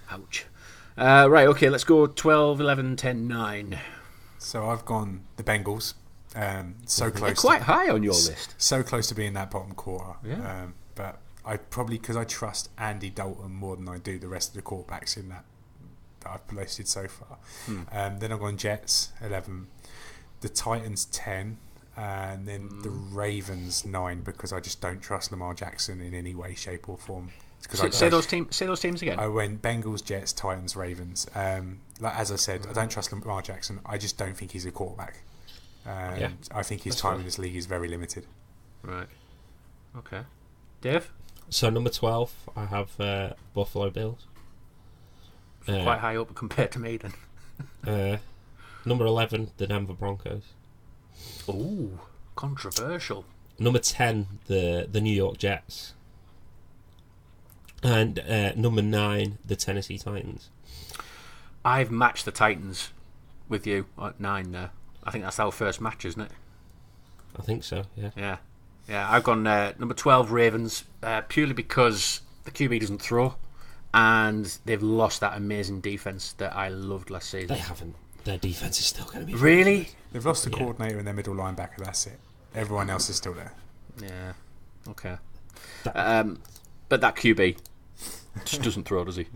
Speaker 2: Ouch. Right, okay, let's go 12, 11, 10, 9.
Speaker 4: So I've gone the Bengals. So close.
Speaker 2: They're quite high on your list.
Speaker 4: So close to being that bottom quarter.
Speaker 2: Yeah.
Speaker 4: But I probably because I trust Andy Dalton more than I do the rest of the quarterbacks in that I've listed so far. Then I've gone Jets 11. The Titans 10, and then the Ravens 9 because I just don't trust Lamar Jackson in any way, shape, or form.
Speaker 2: Say those teams again.
Speaker 4: I went Bengals, Jets, Titans, Ravens. As I said, I don't trust Lamar Jackson. I just don't think he's a quarterback. I think his time in this league is very limited.
Speaker 2: Right. Okay. Dave?
Speaker 3: So number 12, I have Buffalo Bills.
Speaker 2: Quite high up compared to me then.
Speaker 3: Number 11, the Denver Broncos.
Speaker 2: Ooh, controversial.
Speaker 3: Number 10, the New York Jets. And number 9, the Tennessee Titans.
Speaker 2: I've matched the Titans with you at 9 there. I think that's our first match, isn't it?
Speaker 3: I think so, yeah.
Speaker 2: Yeah, I've gone number 12, Ravens, purely because the QB doesn't throw, and they've lost that amazing defense that I loved last season.
Speaker 3: They haven't. Their defense is still going to be
Speaker 2: really.
Speaker 3: Fun.
Speaker 4: They've lost the coordinator and their middle linebacker. That's it. Everyone else is still there.
Speaker 2: Yeah. Okay. But that QB just doesn't throw, does he?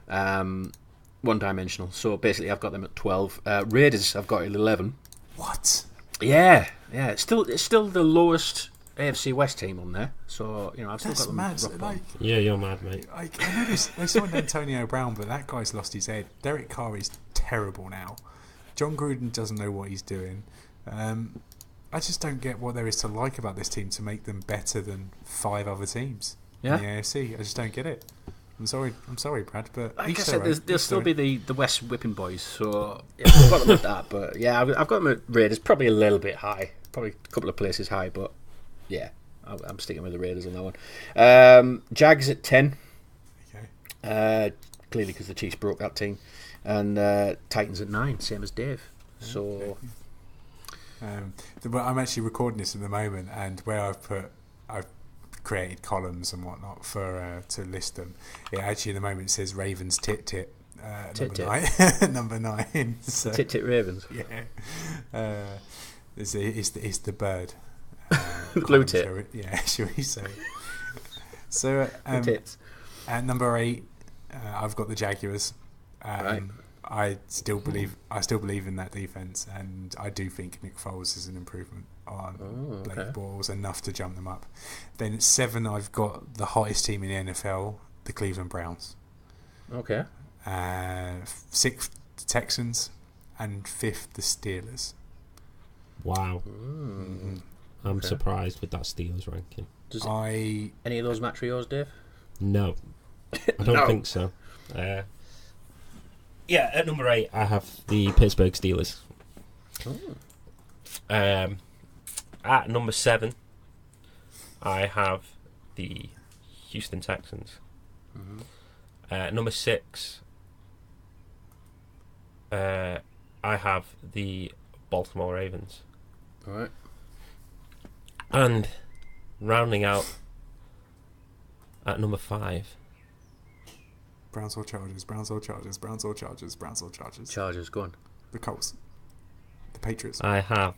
Speaker 2: One-dimensional. So basically, I've got them at 12. Raiders, I've got at 11.
Speaker 4: What?
Speaker 2: Yeah. It's still the lowest AFC West team on there. So I've still got them.
Speaker 4: Mad.
Speaker 3: Yeah, you're mad, mate.
Speaker 4: I know they signed Antonio Brown, but that guy's lost his head. Derek Carr is terrible now. John Gruden doesn't know what he's doing. I just don't get what there is to like about this team to make them better than 5 other teams in the AFC. I just don't get it. I'm sorry, Brad, but
Speaker 2: like I said, there'll still be the West Whipping Boys, so yeah, I've got them at that. But yeah, I've got them at Raiders, probably a little bit high, probably a couple of places high, but yeah, I'm sticking with the Raiders on that one. Jags at 10, clearly because the Chiefs broke that team, and Titans at 9, same as Dave. So
Speaker 4: I'm actually recording this at the moment, and where I've created columns and whatnot for to list them. It actually at the moment says Ravens tit number 9. So,
Speaker 2: tit Ravens.
Speaker 4: Yeah, it's the bird.
Speaker 2: Blue tit.
Speaker 4: Shall we say? So at number 8, I've got the Jaguars.
Speaker 2: Right.
Speaker 4: I still believe in that defense, and I do think Nick Foles is an improvement on Blake Bortles, enough to jump them up. Then at 7, I've got the hottest team in the NFL, the Cleveland Browns.
Speaker 2: Okay.
Speaker 4: 6th, the Texans, and 5th, the Steelers.
Speaker 3: Wow. I'm surprised with that Steelers ranking.
Speaker 2: Any of those match yours, Dave?
Speaker 3: No, I don't think so. Yeah, at number 8, I have the Pittsburgh Steelers. At number 7, I have the Houston Texans. Number 6, I have the Baltimore Ravens.
Speaker 2: All right.
Speaker 3: And rounding out at number 5.
Speaker 4: Browns or Chargers, Browns or Chargers, Browns or Chargers, Browns or Chargers.
Speaker 2: Chargers, go on.
Speaker 4: The Colts. The Patriots.
Speaker 3: I have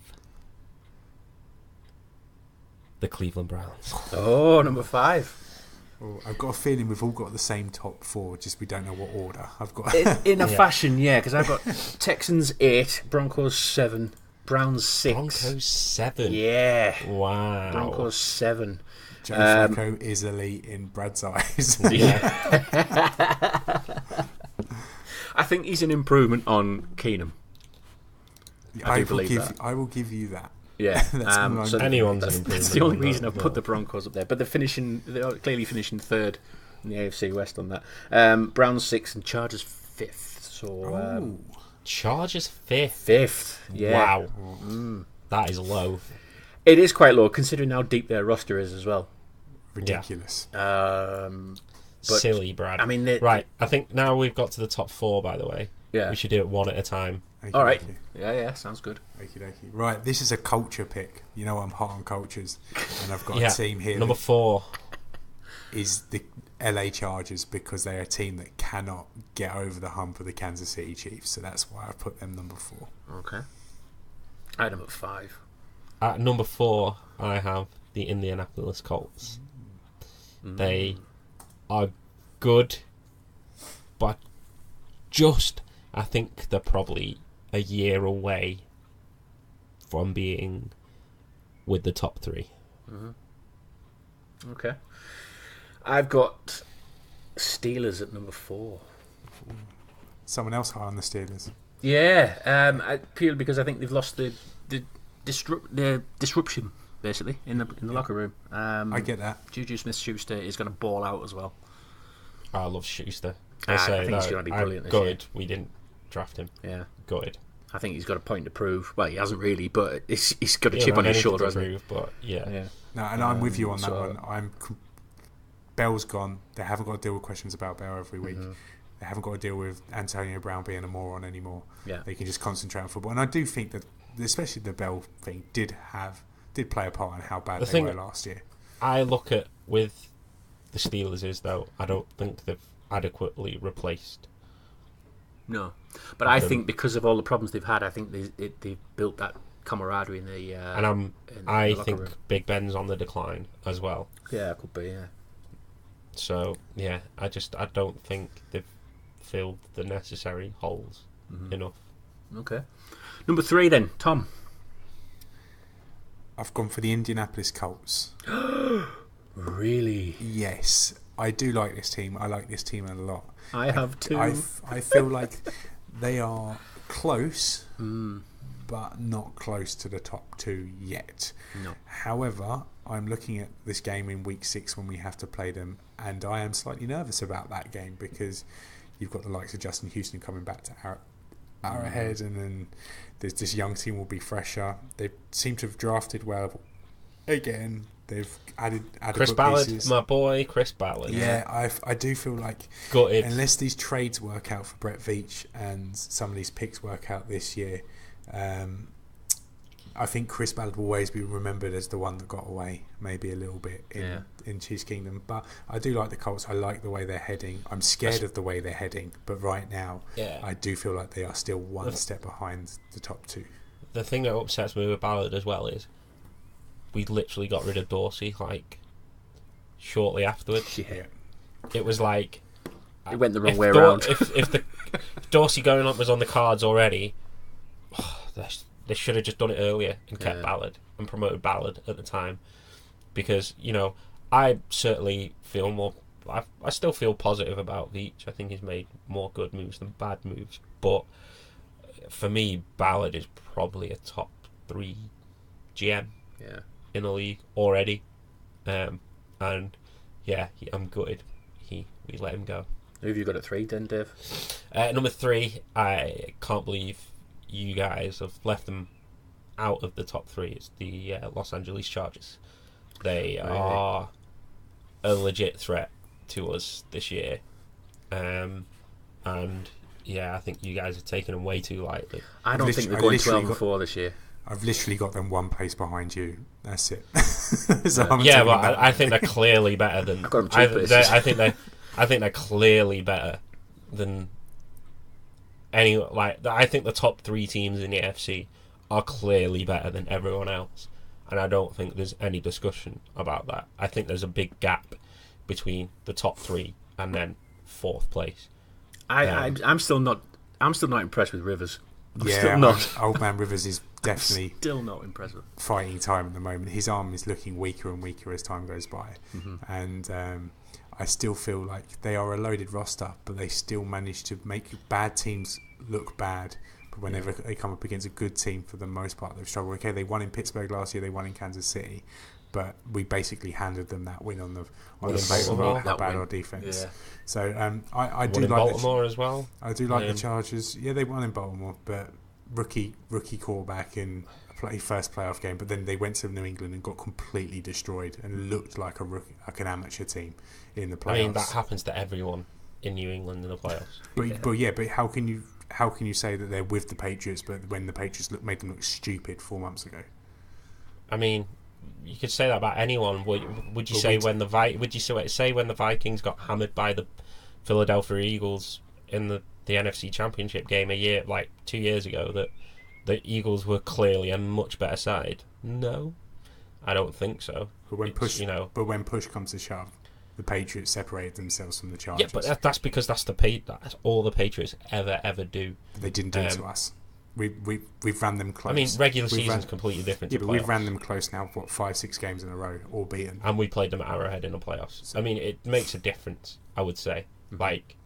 Speaker 3: the Cleveland Browns.
Speaker 2: Oh, number 5.
Speaker 4: Oh, I've got a feeling we've all got the same top 4, just we don't know what order. I've got
Speaker 2: in a fashion, yeah, because I've got Texans 8, Broncos 7, Browns 6.
Speaker 3: Broncos 7?
Speaker 2: Yeah.
Speaker 3: Wow.
Speaker 2: Broncos 7.
Speaker 4: Joe Flacco is elite in Brad's eyes.
Speaker 2: Yeah. I think he's an improvement on Keenum. I
Speaker 4: will give you that.
Speaker 2: Yeah.
Speaker 3: So anyone's an improvement.
Speaker 2: That's the only reason I've put the Broncos up there. But they're clearly finishing 3rd in the AFC West on that. Browns 6 and Chargers 5th. So
Speaker 3: Chargers 5th.
Speaker 2: 5th. Yeah.
Speaker 3: Wow. That is low.
Speaker 2: It is quite low, considering how deep their roster is as well.
Speaker 4: Ridiculous.
Speaker 2: But,
Speaker 3: silly, Brad.
Speaker 2: I mean,
Speaker 3: right. I think now we've got to the top 4. By the way, we should do it one at a time.
Speaker 2: All right. Yeah, sounds good.
Speaker 4: Right, this is a culture pick. You know I'm hot on cultures, and I've got a team here.
Speaker 3: Number 4
Speaker 4: is the LA Chargers, because they're a team that cannot get over the hump of the Kansas City Chiefs. So that's why I put them number 4.
Speaker 2: Okay. I had them at 5.
Speaker 3: At number 4, I have the Indianapolis Colts. They are good, but I think they're probably a year away from being with the top 3.
Speaker 2: Okay. I've got Steelers at number 4.
Speaker 4: Someone else high on the Steelers.
Speaker 2: Yeah, purely because I think they've lost the disruption, basically, in the locker room.
Speaker 4: I get that.
Speaker 2: Juju Smith-Schuster is going to ball out as well.
Speaker 3: I love Schuster.
Speaker 2: I think he's going to be brilliant this year.
Speaker 3: Good. We didn't draft him.
Speaker 2: Yeah.
Speaker 3: Good.
Speaker 2: I think he's got a point to prove. Well, he hasn't really, but he's got a chip on his shoulder, hasn't he?
Speaker 3: But yeah.
Speaker 4: No, and I'm with you on that one. Bell's gone. They haven't got to deal with questions about Bell every week. They haven't got to deal with Antonio Brown being a moron anymore.
Speaker 2: Yeah.
Speaker 4: They can just concentrate on football. And I do think that, especially the Bell thing, did play a part in how bad they were last year.
Speaker 3: I look at with the Steelers is, though, I don't think they've adequately replaced.
Speaker 2: No, but I think because of all the problems they've had, I think they've built that camaraderie in the
Speaker 3: I
Speaker 2: the
Speaker 3: think
Speaker 2: room.
Speaker 3: Big Ben's on the decline as well.
Speaker 2: Yeah, it could be. Yeah.
Speaker 3: So yeah, I don't think they've filled the necessary holes enough.
Speaker 2: Okay, number 3 then, Tom.
Speaker 4: I've gone for the Indianapolis Colts.
Speaker 2: Really?
Speaker 4: Yes, I do like this team. I like this team a lot.
Speaker 2: I have too.
Speaker 4: I feel like they are close, but not close to the top 2 yet.
Speaker 2: No.
Speaker 4: However, I'm looking at this game in week 6 when we have to play them, and I am slightly nervous about that game because you've got the likes of Justin Houston coming back to Arrowheads, and then there's this young team will be fresher. They seem to have drafted well. Again, they've added
Speaker 3: Chris Ballard, my boy, Chris Ballard.
Speaker 4: Yeah, I do feel like unless these trades work out for Brett Veach and some of these picks work out this year, I think Chris Ballard will always be remembered as the one that got away, maybe a little bit in Chiefs Kingdom. But I do like the Colts. I like the way they're heading. I'm scared of the way they're heading, but right now, I do feel like they are still one step behind the top 2.
Speaker 3: The thing that upsets me with Ballard as well is we literally got rid of Dorsey like shortly afterwards.
Speaker 2: Yeah.
Speaker 3: It was like
Speaker 2: it went the wrong way around.
Speaker 3: If Dorsey going up was on the cards already, they should have just done it earlier and kept Ballard and promoted Ballard at the time, because I certainly feel more. I still feel positive about Veach. I think he's made more good moves than bad moves, but for me, Ballard is probably a top 3 GM. In the league already, and I'm gutted we let him go.
Speaker 2: Who have you got at 3 then, Dave?
Speaker 3: Number 3, I can't believe you guys have left them out of the top 3. It's the Los Angeles Chargers. They are a legit threat to us this year, and I think you guys have taken them way too lightly.
Speaker 2: I don't think they're going 12-4 this year.
Speaker 4: I've literally got them one place behind you. That's it.
Speaker 3: I think they're clearly better than. I think they're clearly better than any. I think the top 3 teams in the AFC are clearly better than everyone else, and I don't think there's any discussion about that. I think there's a big gap between the top 3 and then 4th place.
Speaker 2: I'm still not impressed with Rivers.
Speaker 4: Old man Rivers is definitely
Speaker 2: still not impressive.
Speaker 4: Fighting time at the moment. His arm is looking weaker and weaker as time goes by, and I still feel like they are a loaded roster, but they still manage to make bad teams look bad. But whenever they come up against a good team, for the most part, they've struggled. Okay, they won in Pittsburgh last year. They won in Kansas City, but we basically handed them that win on the basis of how bad our defense. Yeah. So I do like
Speaker 3: Baltimore as well.
Speaker 4: I do like the Chargers. Yeah, they won in Baltimore, but rookie quarterback in first playoff game. But then they went to New England and got completely destroyed and looked like an amateur team in the playoffs.
Speaker 3: I mean, that happens to everyone in New England in the playoffs.
Speaker 4: But how can you say that they're with the Patriots, but when the Patriots made them look stupid 4 months ago?
Speaker 3: I mean, you could say that about anyone. Would you say when the Vikings got hammered by the Philadelphia Eagles in the NFC Championship game 2 years ago, that the Eagles were clearly a much better side? No, I don't think so.
Speaker 4: But when push comes to shove, the Patriots separated themselves from the Chargers.
Speaker 3: Yeah, but that's because that's all the Patriots ever do.
Speaker 4: But they didn't do it to us. We've ran them close.
Speaker 3: I mean, regular season's completely different.
Speaker 4: Yeah, but we've ran them close now. 5-6 games in a row, all beaten.
Speaker 3: And we played them at Arrowhead in the playoffs. So, I mean, it makes a difference. I would say. Like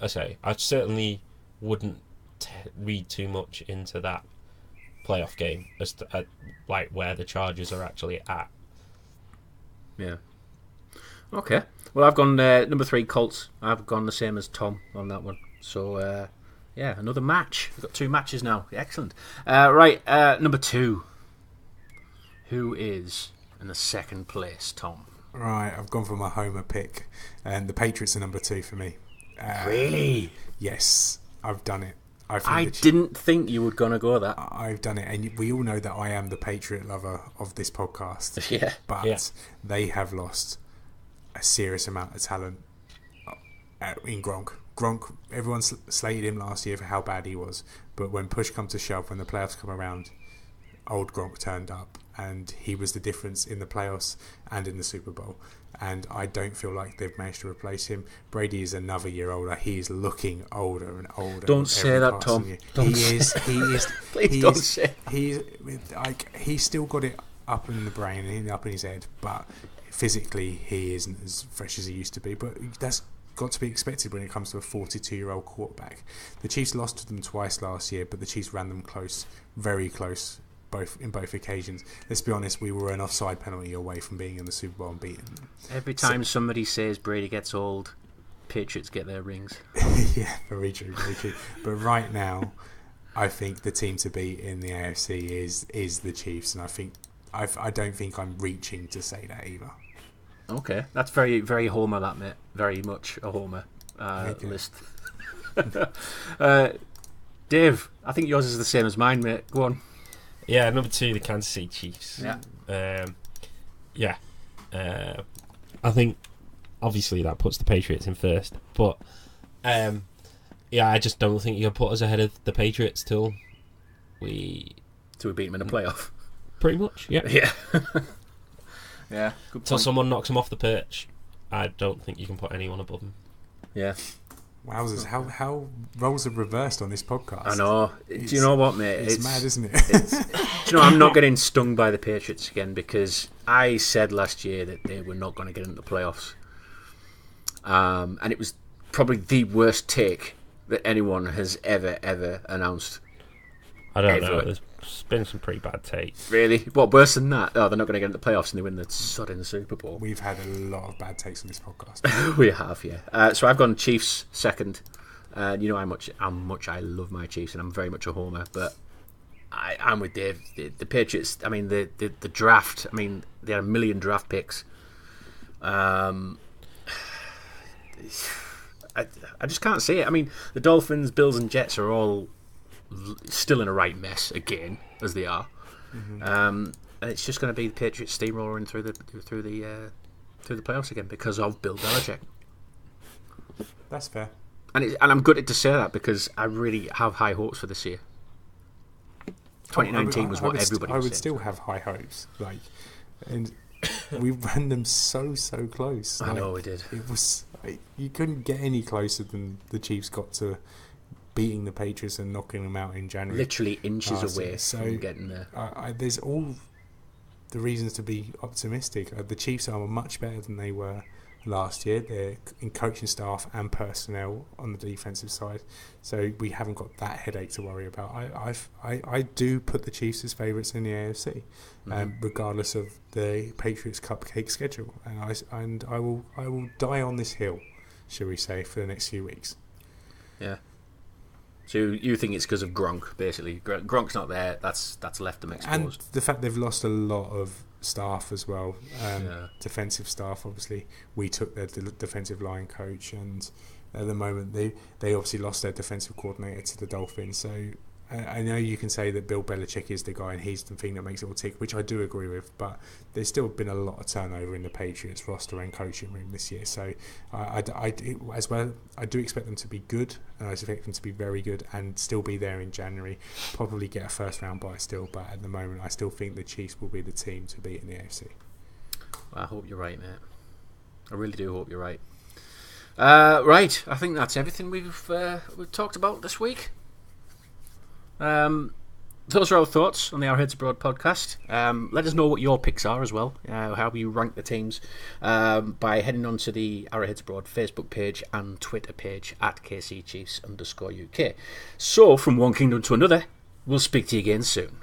Speaker 3: I say, I certainly wouldn't read too much into that playoff game as to where the Chargers are actually at.
Speaker 2: Yeah. Okay. Well, I've gone number 3 Colts. I've gone the same as Tom on that one. So. Yeah, another match. We've got 2 matches now. Excellent. Right, number 2. Who is in the 2nd place, Tom?
Speaker 4: Right, I've gone for my homer pick, and the Patriots are number 2 for me.
Speaker 2: Really?
Speaker 4: Yes, I've done it.
Speaker 2: I didn't think you were going to go that.
Speaker 4: I've done it, and we all know that I am the Patriot lover of this podcast.
Speaker 2: Yeah.
Speaker 4: But they have lost a serious amount of talent in Gronk. Everyone slated him last year for how bad he was, but when push comes to shove, when the playoffs come around, old Gronk turned up, and he was the difference in the playoffs and in the Super Bowl. And I don't feel like they've managed to replace him. Brady is another year older. He is looking older and older.
Speaker 2: Don't say that, Tom.
Speaker 4: He is.
Speaker 2: Please don't say.
Speaker 4: He's still got it up in the brain and up in his head, but physically he isn't as fresh as he used to be. But that's got to be expected when it comes to a 42-year-old quarterback. The Chiefs lost to them twice last year, but the Chiefs ran them close, very close, both occasions. Let's be honest, we were an offside penalty away from being in the Super Bowl and beating them.
Speaker 2: Every time somebody says Brady gets old, Patriots get their rings.
Speaker 4: Yeah, very true, very true. But right now, I think the team to beat in the AFC is the Chiefs, and I don't think I'm reaching to say that either.
Speaker 2: Okay, that's very, very Homer, that, mate. Very much a Homer list. Dave, I think yours is the same as mine, mate. Go on.
Speaker 3: Yeah, number 2, the Kansas City Chiefs.
Speaker 2: Yeah.
Speaker 3: I think obviously that puts the Patriots in first, but I just don't think you can put us ahead of the Patriots till we
Speaker 2: beat them in a playoff.
Speaker 3: Pretty much, yeah.
Speaker 2: Yeah. Yeah, good
Speaker 3: Till
Speaker 2: point.
Speaker 3: someone knocks them off the perch, I don't think you can put anyone above them.
Speaker 2: Yeah.
Speaker 4: Wowzers, how roles have reversed on this podcast.
Speaker 2: I know. Do you know what, mate?
Speaker 4: It's mad, isn't it?
Speaker 2: Do you know, I'm not getting stung by the Patriots again because I said last year that they were not going to get into the playoffs. And it was probably the worst take that anyone has ever announced.
Speaker 3: I don't know. There's been some pretty bad takes.
Speaker 2: Really? What, worse than that? Oh, they're not going to get into the playoffs and they win the sodding Super Bowl.
Speaker 4: We've had a lot of bad takes on this podcast.
Speaker 2: We have, yeah. So I've gone Chiefs second. You know how much I love my Chiefs, and I'm very much a homer. But I'm with Dave. The Patriots. I mean, the draft. I mean, they had 1 million draft picks. I just can't see it. I mean, the Dolphins, Bills, and Jets are all still in a right mess again, as they are. Mm-hmm. And it's just going to be the Patriots steamrolling through the playoffs again because of Bill Belichick.
Speaker 4: That's fair.
Speaker 2: And I'm gutted to say that because I really have high hopes for this year. 2019 was what everybody
Speaker 4: I would
Speaker 2: said.
Speaker 4: still have high hopes, and we ran them so close.
Speaker 2: I know we did.
Speaker 4: It was you couldn't get any closer than the Chiefs got to beating the Patriots and knocking them out in January.
Speaker 2: Literally inches away from getting there.
Speaker 4: There's all the reasons to be optimistic. The Chiefs are much better than they were last year. They're in coaching staff and personnel on the defensive side, so we haven't got that headache to worry about. I do put the Chiefs as favourites in the AFC, regardless of the Patriots cupcake schedule, and I will die on this hill, shall we say, for the next few weeks.
Speaker 2: Yeah. So you think it's because of Gronk, basically? Gronk's not there. That's left them exposed.
Speaker 4: And the fact they've lost a lot of staff as well, defensive staff. Obviously, we took their defensive line coach, and at the moment they obviously lost their defensive coordinator to the Dolphins. So I know you can say that Bill Belichick is the guy and he's the thing that makes it all tick, which I do agree with, but there's still been a lot of turnover in the Patriots roster and coaching room this year. So I do expect them to be good, and I expect them to be very good and still be there in January, probably get a first round bye still, but at the moment I still think the Chiefs will be the team to beat in the AFC.
Speaker 2: Well, I hope you're right, mate. I really do hope you're right. Right, I think that's everything we've talked about this week. Those are our thoughts on the Arrowheads Abroad podcast. Let us know what your picks are as well, how you rank the teams, by heading on to the Arrowheads Abroad Facebook page and Twitter page at KCChiefs_UK. So, from one kingdom to another, we'll speak to you again soon.